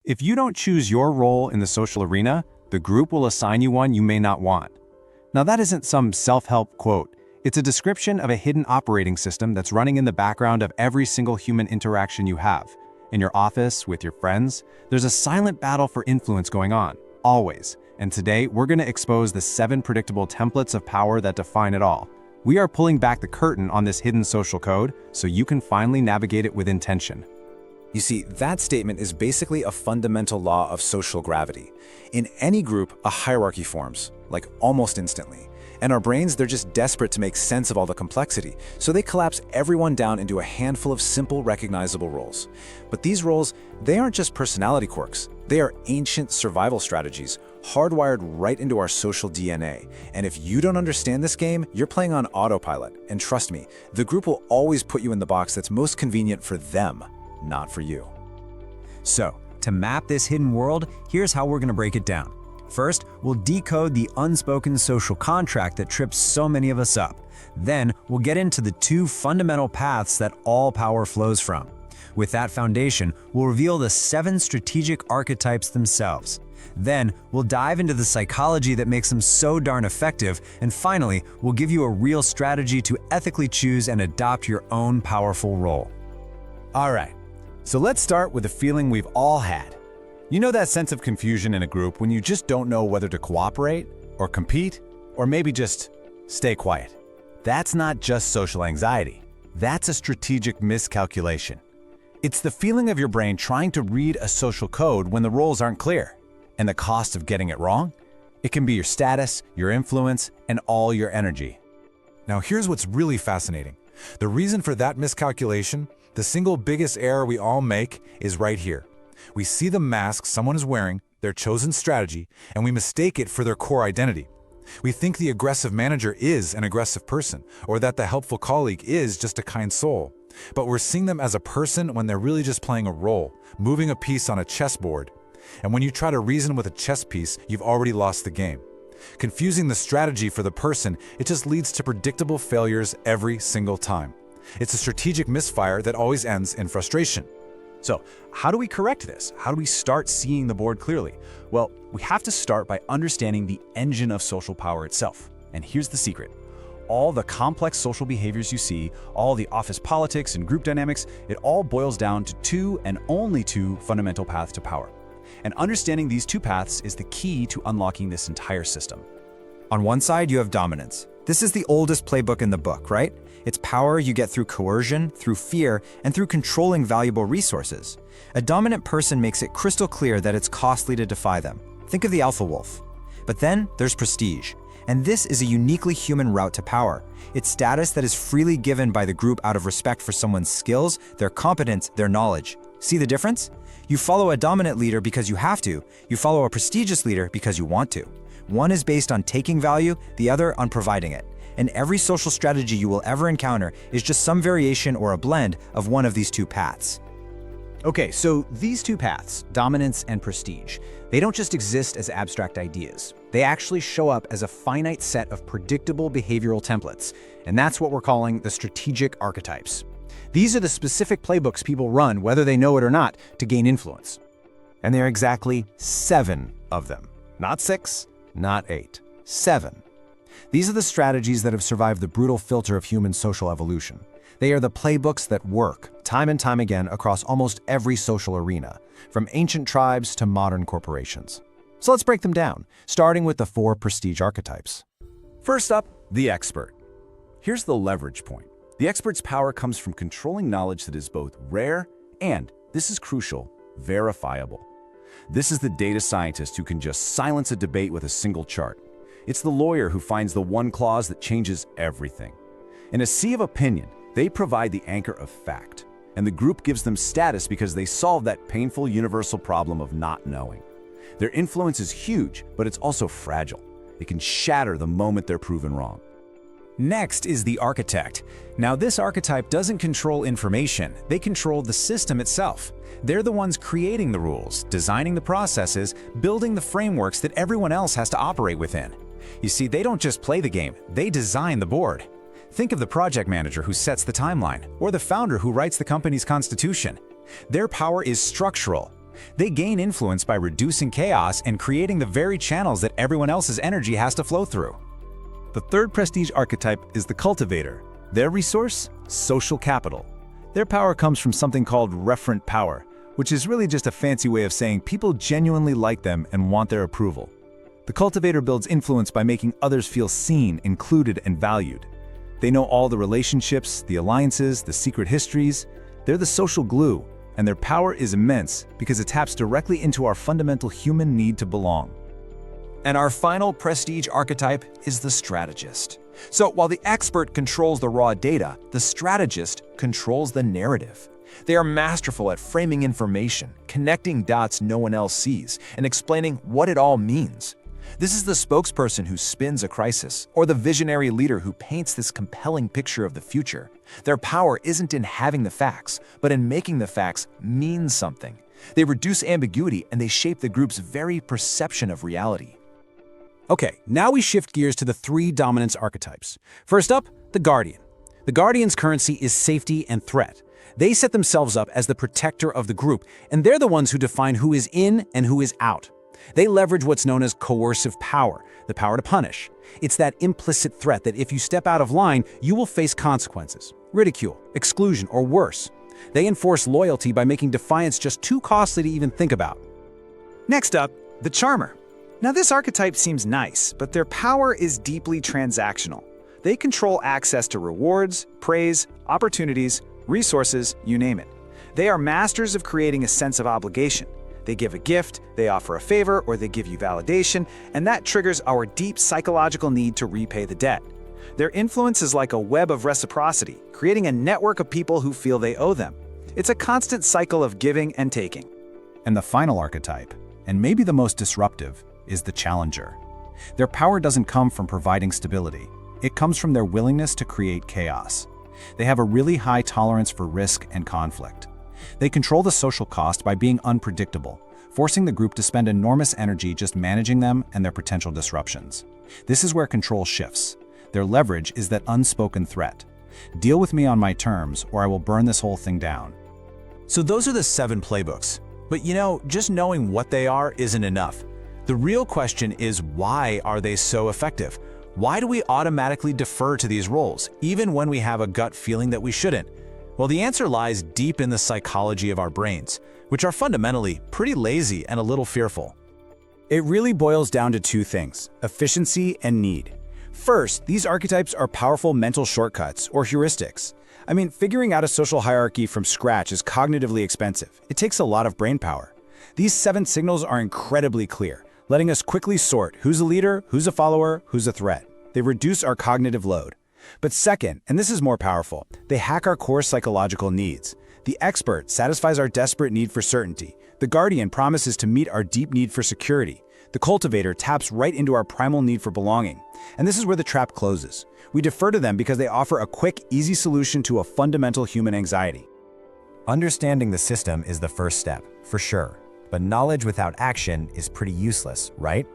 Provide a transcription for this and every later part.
If you don't choose your role in the social arena, the group will assign you one you may not want. Now that isn't some self-help quote. It's a description of a hidden operating system that's running in the background of every single human interaction you have. In your office, with your friends, there's a silent battle for influence going on, always. And today, we're going to expose the 7 predictable templates of power that define it all. We are pulling back the curtain on this hidden social code so you can finally navigate it with intention. You see, that statement is basically a fundamental law of social gravity. In any group, a hierarchy forms, like almost instantly. And our brains, they're just desperate to make sense of all the complexity, so they collapse everyone down into a handful of simple, recognizable roles. But these roles, they aren't just personality quirks. They are ancient survival strategies, hardwired right into our social DNA. And if you don't understand this game, you're playing on autopilot. And trust me, the group will always put you in the box that's most convenient for them, not for you. So, to map this hidden world, here's how we're going to break it down. First, we'll decode the unspoken social contract that trips so many of us up. Then, we'll get into the 2 fundamental paths that all power flows from. With that foundation, we'll reveal the 7 strategic archetypes themselves. Then, we'll dive into the psychology that makes them so darn effective, and finally, we'll give you a real strategy to ethically choose and adopt your own powerful role. All right, so let's start with a feeling we've all had. You know that sense of confusion in a group when you just don't know whether to cooperate, or compete, or maybe just stay quiet? That's not just social anxiety. That's a strategic miscalculation. It's the feeling of your brain trying to read a social code when the roles aren't clear. And the cost of getting it wrong? It can be your status, your influence, and all your energy. Now here's what's really fascinating. The reason for that miscalculation, the single biggest error we all make, is right here. We see the mask someone is wearing, their chosen strategy, and we mistake it for their core identity. We think the aggressive manager is an aggressive person, or that the helpful colleague is just a kind soul. But we're seeing them as a person when they're really just playing a role, moving a piece on a chessboard. And when you try to reason with a chess piece, you've already lost the game. Confusing the strategy for the person, it just leads to predictable failures every single time. It's a strategic misfire that always ends in frustration. So, how do we correct this? How do we start seeing the board clearly? Well, we have to start by understanding the engine of social power itself. And here's the secret. All the complex social behaviors you see, all the office politics and group dynamics, it all boils down to 2 and only 2 fundamental paths to power. And understanding these 2 paths is the key to unlocking this entire system. On one side, you have dominance. This is the oldest playbook in the book, right? It's power you get through coercion, through fear, and through controlling valuable resources. A dominant person makes it crystal clear that it's costly to defy them. Think of the alpha wolf. But then there's prestige. And this is a uniquely human route to power. It's status that is freely given by the group out of respect for someone's skills, their competence, their knowledge. See the difference? You follow a dominant leader because you have to. You follow a prestigious leader because you want to. One is based on taking value, the other on providing it. And every social strategy you will ever encounter is just some variation or a blend of one of these 2 paths. Okay, so these 2 paths, dominance and prestige, they don't just exist as abstract ideas. They actually show up as a finite set of predictable behavioral templates, and that's what we're calling the strategic archetypes. These are the specific playbooks people run, whether they know it or not, to gain influence. And there are exactly 7 of them. Not 6, not 8, 7. These are the strategies that have survived the brutal filter of human social evolution. They are the playbooks that work, time and time again, across almost every social arena, from ancient tribes to modern corporations. So let's break them down, starting with the 4 prestige archetypes. First up, the expert. Here's the leverage point. The expert's power comes from controlling knowledge that is both rare and, this is crucial, verifiable. This is the data scientist who can just silence a debate with a single chart. It's the lawyer who finds the one clause that changes everything. In a sea of opinion, they provide the anchor of fact, and the group gives them status because they solve that painful universal problem of not knowing. Their influence is huge, but it's also fragile. It can shatter the moment they're proven wrong. Next is the architect. Now, this archetype doesn't control information, they control the system itself. They're the ones creating the rules, designing the processes, building the frameworks that everyone else has to operate within. You see, they don't just play the game, they design the board. Think of the project manager who sets the timeline, or the founder who writes the company's constitution. Their power is structural. They gain influence by reducing chaos and creating the very channels that everyone else's energy has to flow through. The third prestige archetype is the cultivator. Their resource? Social capital. Their power comes from something called referent power, which is really just a fancy way of saying people genuinely like them and want their approval. The cultivator builds influence by making others feel seen, included, and valued. They know all the relationships, the alliances, the secret histories. They're the social glue, and their power is immense because it taps directly into our fundamental human need to belong. And our final prestige archetype is the strategist. So while the expert controls the raw data, the strategist controls the narrative. They are masterful at framing information, connecting dots no one else sees, and explaining what it all means. This is the spokesperson who spins a crisis, or the visionary leader who paints this compelling picture of the future. Their power isn't in having the facts, but in making the facts mean something. They reduce ambiguity and they shape the group's very perception of reality. Okay, now we shift gears to the 3 dominance archetypes. First up, the Guardian. The Guardian's currency is safety and threat. They set themselves up as the protector of the group, and they're the ones who define who is in and who is out. They leverage what's known as coercive power, the power to punish. It's that implicit threat that if you step out of line, you will face consequences, ridicule, exclusion, or worse. They enforce loyalty by making defiance just too costly to even think about. Next up, the Charmer. Now this archetype seems nice, but their power is deeply transactional. They control access to rewards, praise, opportunities, resources, you name it. They are masters of creating a sense of obligation. They give a gift, they offer a favor, or they give you validation, and that triggers our deep psychological need to repay the debt. Their influence is like a web of reciprocity, creating a network of people who feel they owe them. It's a constant cycle of giving and taking. And the final archetype, and maybe the most disruptive, is the Challenger. Their power doesn't come from providing stability. It comes from their willingness to create chaos. They have a really high tolerance for risk and conflict. They control the social cost by being unpredictable, forcing the group to spend enormous energy just managing them and their potential disruptions. This is where control shifts. Their leverage is that unspoken threat. Deal with me on my terms, or I will burn this whole thing down. So those are the 7 playbooks. But just knowing what they are isn't enough. The real question is, why are they so effective? Why do we automatically defer to these roles, even when we have a gut feeling that we shouldn't? Well, the answer lies deep in the psychology of our brains, which are fundamentally pretty lazy and a little fearful. It really boils down to 2 things: efficiency and need. First, these archetypes are powerful mental shortcuts, or heuristics. I mean, figuring out a social hierarchy from scratch is cognitively expensive. It takes a lot of brain power. These 7 signals are incredibly clear, letting us quickly sort who's a leader, who's a follower, who's a threat. They reduce our cognitive load. But second, and this is more powerful, they hack our core psychological needs. The expert satisfies our desperate need for certainty. The Guardian promises to meet our deep need for security. The cultivator taps right into our primal need for belonging. And this is where the trap closes. We defer to them because they offer a quick, easy solution to a fundamental human anxiety. Understanding the system is the first step, for sure. But knowledge without action is pretty useless, right?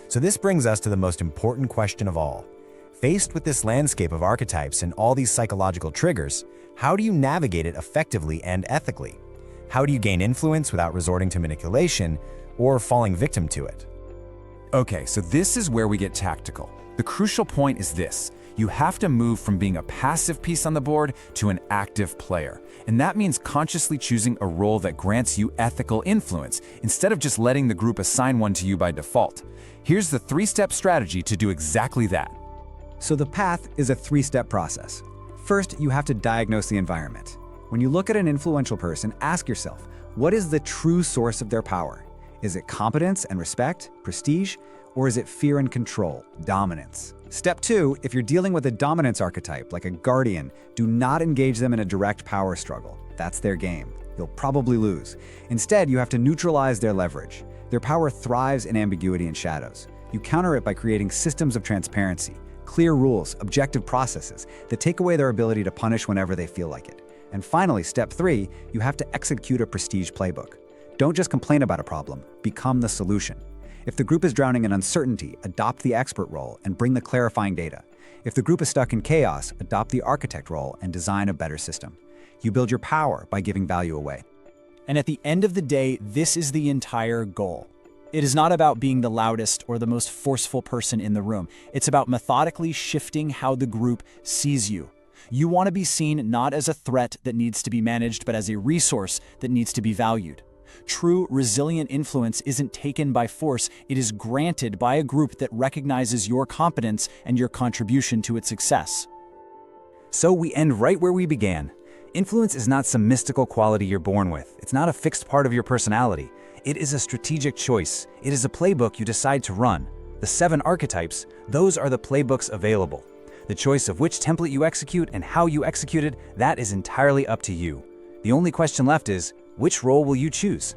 So this brings us to the most important question of all. Faced with this landscape of archetypes and all these psychological triggers, how do you navigate it effectively and ethically? How do you gain influence without resorting to manipulation or falling victim to it? Okay, so this is where we get tactical. The crucial point is this: you have to move from being a passive piece on the board to an active player. And that means consciously choosing a role that grants you ethical influence, instead of just letting the group assign one to you by default. Here's the 3-step strategy to do exactly that. So the path is a 3-step process. First, you have to diagnose the environment. When you look at an influential person, ask yourself, what is the true source of their power? Is it competence and respect, prestige, or is it fear and control, dominance? Step 2, if you're dealing with a dominance archetype, like a guardian, do not engage them in a direct power struggle. That's their game. You'll probably lose. Instead, you have to neutralize their leverage. Their power thrives in ambiguity and shadows. You counter it by creating systems of transparency, clear rules, objective processes that take away their ability to punish whenever they feel like it. And finally, step 3, you have to execute a prestige playbook. Don't just complain about a problem, become the solution. If the group is drowning in uncertainty, adopt the expert role and bring the clarifying data. If the group is stuck in chaos, adopt the architect role and design a better system. You build your power by giving value away. And at the end of the day, this is the entire goal. It is not about being the loudest or the most forceful person in the room. It's about methodically shifting how the group sees you. You want to be seen not as a threat that needs to be managed, but as a resource that needs to be valued. True, resilient influence isn't taken by force, it is granted by a group that recognizes your competence and your contribution to its success. So we end right where we began. Influence is not some mystical quality you're born with. It's not a fixed part of your personality. It is a strategic choice. It is a playbook you decide to run. The 7 archetypes, those are the playbooks available. The choice of which template you execute and how you execute it, that is entirely up to you. The only question left is, which role will you choose?